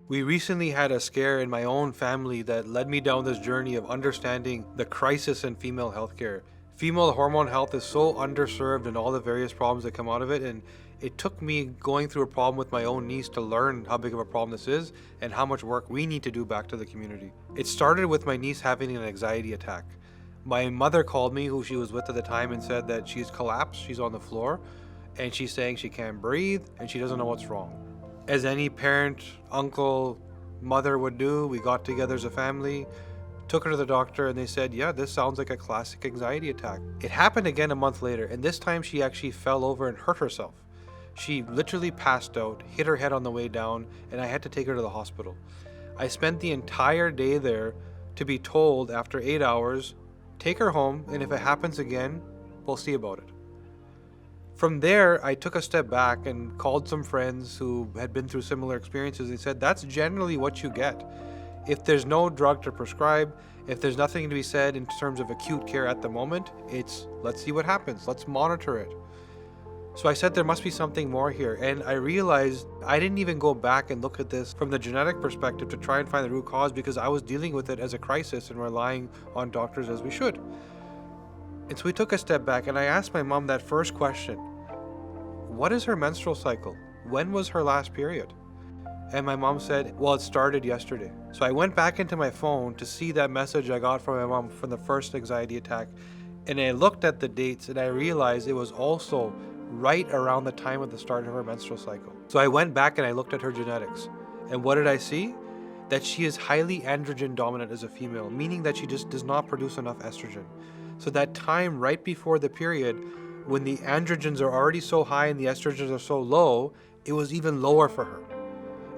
We recently had a scare in my own family that led me down this journey of understanding the crisis in female healthcare. Female hormone health is so underserved and all the various problems that come out of it, and it took me going through a problem with my own niece to learn how big of a problem this is and how much work we need to do back to the community. It started with my niece having an anxiety attack. My mother called me, who she was with at the time, and said that she's collapsed, she's on the floor, and she's saying she can't breathe and she doesn't know what's wrong. As any parent, uncle, mother would do, we got together as a family, took her to the doctor, and they said, yeah, this sounds like a classic anxiety attack. It happened again a month later, and this time she actually fell over and hurt herself. She literally passed out, hit her head on the way down, and I had to take her to the hospital. I spent the entire day there to be told after 8 hours, take her home, and if it happens again, we'll see about it. From there, I took a step back and called some friends who had been through similar experiences. They said, that's generally what you get. If there's no drug to prescribe, if there's nothing to be said in terms of acute care at the moment, it's let's see what happens, let's monitor it. So I said there must be something more here, and I realized I didn't even go back and look at this from the genetic perspective to try and find the root cause because I was dealing with it as a crisis and relying on doctors as we should. And so we took a step back and I asked my mom that first question. What is her menstrual cycle? When was her last period? And my mom said, well, it started yesterday. So I went back into my phone to see that message I got from my mom from the first anxiety attack. And I looked at the dates and I realized it was also right around the time of the start of her menstrual cycle. So I went back and I looked at her genetics. And what did I see? That she is highly androgen dominant as a female, meaning that she just does not produce enough estrogen. So that time right before the period, when the androgens are already so high and the estrogens are so low, it was even lower for her.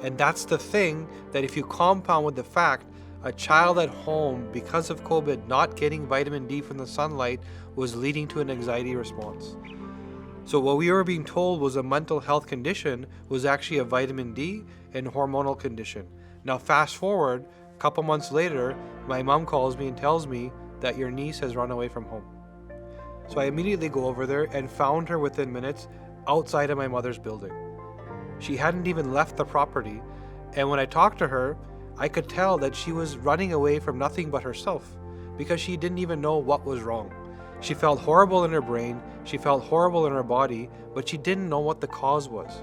And that's the thing, that if you compound with the fact a child at home, because of COVID, not getting vitamin D from the sunlight was leading to an anxiety response. So what we were being told was a mental health condition was actually a vitamin D and hormonal condition. Now fast forward, a couple months later, my mom calls me and tells me that your niece has run away from home. So I immediately go over there and found her within minutes outside of my mother's building. She hadn't even left the property, and when I talked to her, I could tell that she was running away from nothing but herself because she didn't even know what was wrong. She felt horrible in her brain, she felt horrible in her body, but she didn't know what the cause was.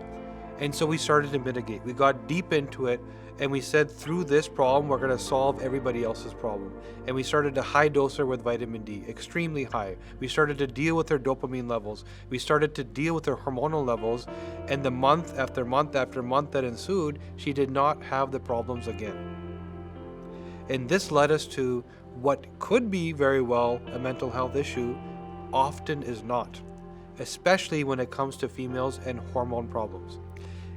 And so we started to mitigate. We got deep into it and we said through this problem, we're going to solve everybody else's problem. And we started to high dose her with vitamin D, extremely high. We started to deal with her dopamine levels. We started to deal with her hormonal levels. And the month after month after month that ensued, she did not have the problems again. And this led us to what could be very well a mental health issue, often is not, especially when it comes to females and hormone problems.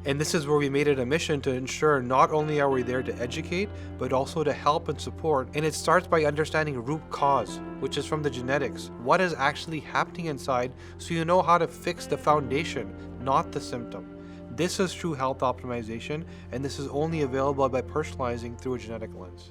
And this is where we made it a mission to ensure not only are we there to educate, but also to help and support. And it starts by understanding root cause, which is from the genetics. What is actually happening inside so you know how to fix the foundation, not the symptom. This is true health optimization, and this is only available by personalizing through a genetic lens.